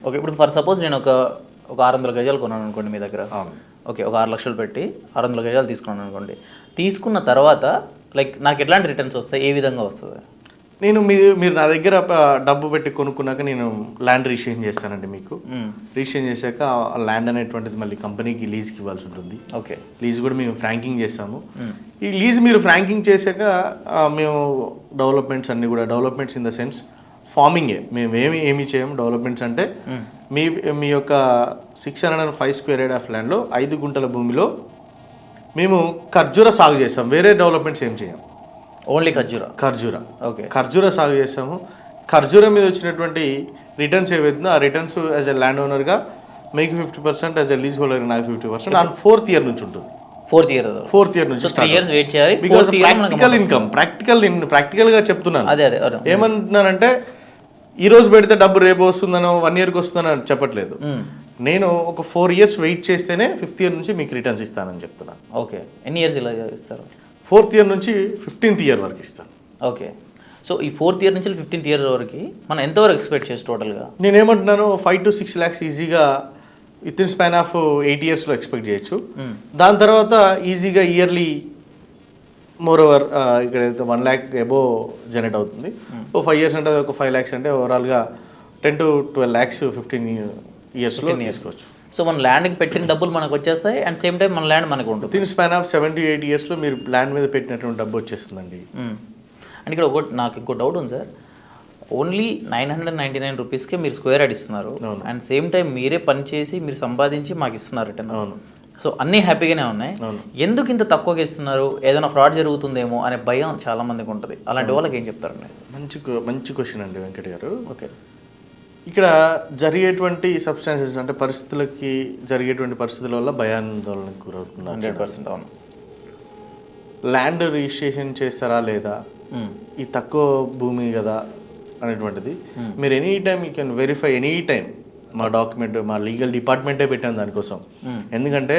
Okay. ఇప్పుడు for suppose నేను ఒక 600 గజాలు కొన్నాను అనుకోండి మీ దగ్గర. అవును. ఓకే. ఒక 6 లక్షలు పెట్టి 600 గజాలు తీసుకున్నాను అనుకోండి. తీసుకున్న తర్వాత లైక్ నాకు ఎట్లాంటి రిటర్న్స్ వస్తాయి? ఏ విధంగా వస్తుంది? మీరు నా దగ్గర డబ్బు పెట్టి కొనుక్కున్నాక నేను ల్యాండ్ రిజిస్ట్రేషన్ చేస్తానండి మీకు. రిజిస్ట్రేషన్ చేశాక ఆ ల్యాండ్ అనేటువంటిది మళ్ళీ కంపెనీకి లీజ్కి ఇవ్వాల్సి ఉంటుంది. ఓకే. లీజ్ కూడా మేము ఫ్రాంకింగ్ చేస్తాము. ఈ లీజ్ మీరు ఫ్రాంకింగ్ చేశాక మేము డెవలప్మెంట్స్ అన్నీ కూడా, డెవలప్మెంట్స్ ఇన్ ద సెన్స్ ఫార్మింగే, మేము ఏమి చేయము. డెవలప్మెంట్స్ అంటే మీ యొక్క 605 స్క్వేర్ యార్డ్ ఆఫ్ ల్యాండ్లో 5 గుంటల భూమిలో మేము ఖర్జూర సాగు చేస్తాం. వేరే డెవలప్మెంట్స్ ఏం చేయం. ఓన్లీ ఖర్జూర. ఓకే. ఖర్జూర సాగు చేస్తాము. ఖర్జూర మీద వచ్చినటువంటి రిటర్న్స్ ఏవైతుందో ఆ రిటర్న్స్ యాజ్ ఎ ల్యాండ్ ఓనర్గా మీకు 50%, యాజ్ ఎ లీజ్ హోల్డర్ నాకు 50%. అండ్ 4th ఇయర్ నుంచి ఉంటుంది. 4th ఇయర్ నుంచి 3 years వెయిట్ చేయాలి. బికాస్ ప్రాక్టికల్ ఇన్కమ్, ప్రాక్టికల్గా చెప్తున్నాను. అదే ఏమంటున్నానంటే ఈ రోజు పెడితే డబ్బు రేపు వస్తుందనో 1 yearకి వస్తుందనో చెప్పట్లేదు. నేను ఒక 4 years వెయిట్ చేస్తేనే 5th ఇయర్ నుంచి మీకు రిటర్న్స్ ఇస్తానని చెప్తున్నాను. ఓకే. ఎన్ని ఇయర్స్ ఇలా ఇస్తారు? 4th ఇయర్ నుంచి 15th ఇయర్ వరకు ఇస్తాను. ఓకే. సో ఈ 4th ఇయర్ నుంచి 15th ఇయర్ వరకు మనం ఎంతవరకు ఎక్స్పెక్ట్ చేసి టోటల్గా? నేను ఏమంటున్నాను 5 to 6 lakhs ఈజీగా విత్ ఇన్ స్పాన్ ఆఫ్ 8 yearsలో ఎక్స్పెక్ట్ చేయొచ్చు. దాని తర్వాత ఈజీగా ఇయర్లీ మోర్ ఓవర్ ఇక్కడైతే 1 lakh అబోవ్ జనరేట్ అవుతుంది. 5 years అంటే ఒక 5 lakhs అంటే ఓవరాల్గా 10 to 12 lakhs 15 yearsలో తీసుకోవచ్చు. సో మన ల్యాండ్కి పెట్టిన డబ్బులు మనకు వచ్చేస్తాయి అండ్ సేమ్ టైం మన ల్యాండ్ మనకు ఉంటుంది. With in span of 7 to 8 yearsలో మీరు ల్యాండ్ మీద పెట్టినటువంటి డబ్బు వచ్చేస్తుందండి. అండ్ ఇక్కడ నాకు ఇంకో డౌట్ ఉంది సార్. ఓన్లీ 999 రూపీస్కే మీరు స్క్వేర్ యార్డ్ ఇస్తున్నారు అండ్ సేమ్ టైం మీరే పని చేసి మీరు సంపాదించి మాకు ఇస్తున్నారు రిటర్న్. అవును. సో అన్నీ హ్యాపీగానే ఉన్నాయి. ఎందుకు ఇంత తక్కువగా ఇస్తున్నారు? ఏదైనా ఫ్రాడ్ జరుగుతుందేమో అనే భయం చాలా మందికి ఉంటుంది. అలాంటి వాళ్ళకి ఏం చెప్తారండి? మంచి క్వశ్చన్ అండి వెంకట్ గారు. ఓకే. ఇక్కడ జరిగేటువంటి సబ్స్టాన్సెస్ అంటే జరిగేటువంటి పరిస్థితుల వల్ల భయాందోళనకు గురవుతున్నారు. 100% అవును. ల్యాండ్ రిజిస్ట్రేషన్ చేస్తారా లేదా, ఈ తక్కువ భూమి కదా అనేటువంటిది మీరు any time you can verify. Any time మా డాక్యుమెంట్, మా లీగల్ డిపార్ట్మెంటే పెట్టాను దానికోసం. ఎందుకంటే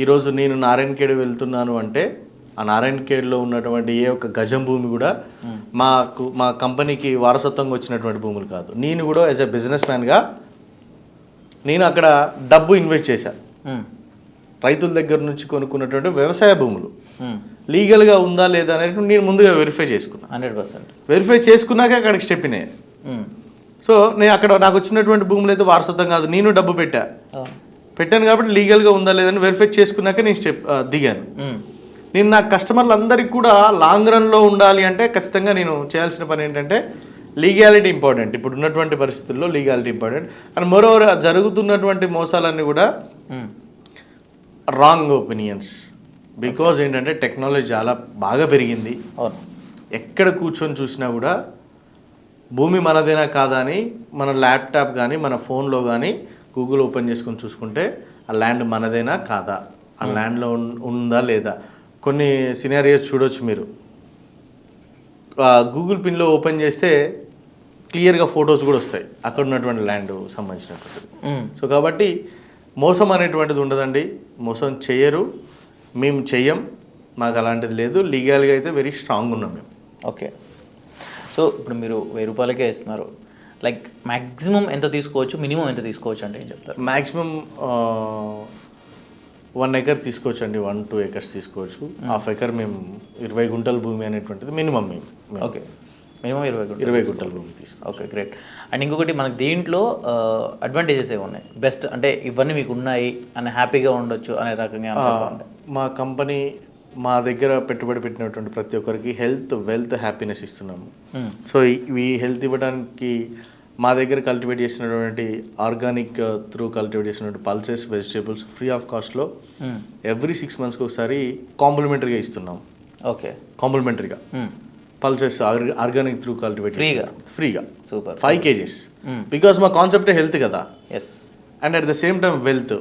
ఈరోజు నేను నారాయణఖేడ్ వెళ్తున్నాను అంటే ఆ నారాయణఖేడ్లో ఉన్నటువంటి ఏ ఒక్క గజం భూమి కూడా మా కంపెనీకి వారసత్వంగా వచ్చినటువంటి భూములు కాదు. నేను కూడా యాజ్ ఎ బిజినెస్ మ్యాన్గా నేను అక్కడ డబ్బు ఇన్వెస్ట్ చేశాను. రైతుల దగ్గర నుంచి కొనుక్కున్నటువంటి వ్యవసాయ భూములు లీగల్గా ఉందా లేదా అనేది నేను ముందుగా వెరిఫై చేసుకున్నాను. 100% వెరిఫై చేసుకున్నాక అక్కడికి స్టెప్ అయ్యాయి. సో నేను అక్కడ నాకు వచ్చినటువంటి భూములు అయితే వారసత్వం కాదు, నేను డబ్బు పెట్టాను కాబట్టి లీగల్గా ఉందా లేదని వెరిఫై చేసుకున్నాక నేను స్టెప్ దిగాను. నేను నా కస్టమర్లు అందరికీ కూడా లాంగ్ రన్లో ఉండాలి అంటే ఖచ్చితంగా నేను చేయాల్సిన పని ఏంటంటే లీగాలిటీ ఇంపార్టెంట్. ఇప్పుడు ఉన్నటువంటి పరిస్థితుల్లో లీగాలిటీ ఇంపార్టెంట్. అండ్ మోరోవర్ జరుగుతున్నటువంటి మోసాలన్నీ కూడా రాంగ్ ఒపీనియన్స్. బికాజ్ ఏంటంటే టెక్నాలజీ చాలా బాగా పెరిగింది. ఎక్కడ కూర్చొని చూసినా కూడా భూమి మనదేనా కాదా అని మన ల్యాప్టాప్ కానీ మన ఫోన్లో కానీ గూగుల్ ఓపెన్ చేసుకొని చూసుకుంటే ఆ ల్యాండ్ మనదేనా కాదా, ఆ ల్యాండ్లో ఉందా లేదా. కొన్ని సినారియోస్ చూడొచ్చు మీరు. గూగుల్ పిన్లో ఓపెన్ చేస్తే క్లియర్గా ఫొటోస్ కూడా వస్తాయి అక్కడ ఉన్నటువంటి ల్యాండ్ సంబంధించినటువంటిది. సో కాబట్టి మోసం అనేటువంటిది ఉండదండి. మోసం చేయరు, మేము చెయ్యం, మాకు అలాంటిది లేదు. లీగల్గా అయితే వెరీ స్ట్రాంగ్ ఉన్నాం మేము. ఓకే. సో ఇప్పుడు మీరు 1000 రూపాయలకే ఇస్తున్నారు. లైక్ మ్యాక్సిమం ఎంత తీసుకోవచ్చు, మినిమం ఎంత తీసుకోవచ్చు అంటే ఏం చెప్తారు? మ్యాక్సిమం 1 acre తీసుకోవచ్చు అండి, 1-2 acres తీసుకోవచ్చు. ½ acre మేము 20 గుంటల భూమి అనేటువంటిది మినిమం మేము. ఓకే. మినిమం 20 గుంటల భూమి తీసుకో. Okay, great. అండ్ ఇంకొకటి మనకు దీంట్లో అడ్వాంటేజెస్ ఏమి ఉన్నాయి బెస్ట్ అంటే ఇవన్నీ మీకు ఉన్నాయి అని హ్యాపీగా ఉండొచ్చు అనే రకంగా? మా కంపెనీ మా దగ్గర పెట్టుబడి పెట్టినటువంటి ప్రతి ఒక్కరికి హెల్త్, వెల్త్, హ్యాపీనెస్ ఇస్తున్నాము. సో ఈ హెల్త్ ఇవ్వడానికి మా దగ్గర కల్టివేట్ చేసినటువంటి ఆర్గానిక్ త్రూ కల్టివేట్ చేసినటువంటి పల్సెస్, వెజిటేబుల్స్ ఫ్రీ ఆఫ్ కాస్ట్లో ఎవ్రీ 6 monthsకి ఒకసారి కాంప్లిమెంటరీగా ఇస్తున్నాం. ఓకే. కాంప్లిమెంటరీగా పల్సెస్ ఆర్గానిక్ త్రూ కల్టివేట్ ఫ్రీగా సూపర్ 5 kgs. బికాస్ మా కాన్సెప్టే హెల్త్ కదా. Yes. And at the same time wealth.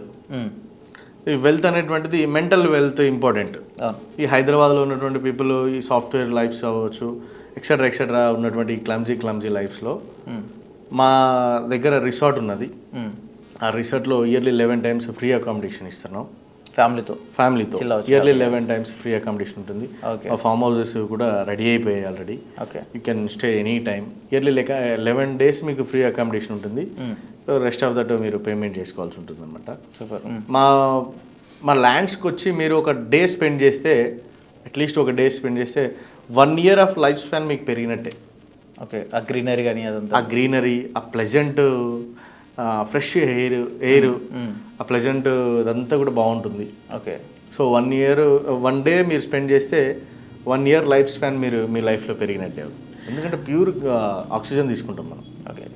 ఈ వెల్త్ అనేటువంటిది మెంటల్ వెల్త్ ఇంపార్టెంట్. ఈ హైదరాబాద్లో ఉన్నటువంటి పీపుల్ ఈ సాఫ్ట్వేర్ లైఫ్స్ అవ్వచ్చు ఎక్సెట్రా ఉన్నటువంటి క్లమ్జీ లైఫ్స్లో మా దగ్గర రిసార్ట్ ఉన్నది. ఆ రిసార్ట్లో ఇయర్లీ 11 times ఫ్రీ అకామిడేషన్ ఇస్తున్నాం. ఫ్యామిలీతో ఇయర్లీ 11 times ఫ్రీ అకామిడేషన్ ఉంటుంది. ఆ ఫామ్ హౌసెస్ కూడా రెడీ అయిపోయాయి already. You can stay any time. Yearly 11 days మీకు ఫ్రీ అకామిడేషన్ ఉంటుంది. రెస్ట్ ఆఫ్ దట్ మీరు పేమెంట్ చేసుకోవాల్సి ఉంటుంది అనమాట. సూపర్. మా మా ల్యాండ్స్కి వచ్చి మీరు ఒక డే స్పెండ్ చేస్తే, అట్లీస్ట్ ఒక డే స్పెండ్ చేస్తే 1 year ఆఫ్ లైఫ్ స్పాన్ మీకు పెరిగినట్టే. ఓకే, ఆ గ్రీనరీ కానీ అదంతా, ఆ గ్రీనరీ, ఆ ప్లెజెంట్ ఫ్రెష్ ఎయిర్, ఆ ప్లెజెంట్ ఇదంతా కూడా బాగుంటుంది. ఓకే. సో 1 డే మీరు స్పెండ్ చేస్తే 1 year లైఫ్ స్పాన్ మీరు మీ లైఫ్లో పెరిగినట్టే. ఎందుకంటే ప్యూర్ ఆక్సిజన్ తీసుకుంటాం మనం. ఓకే.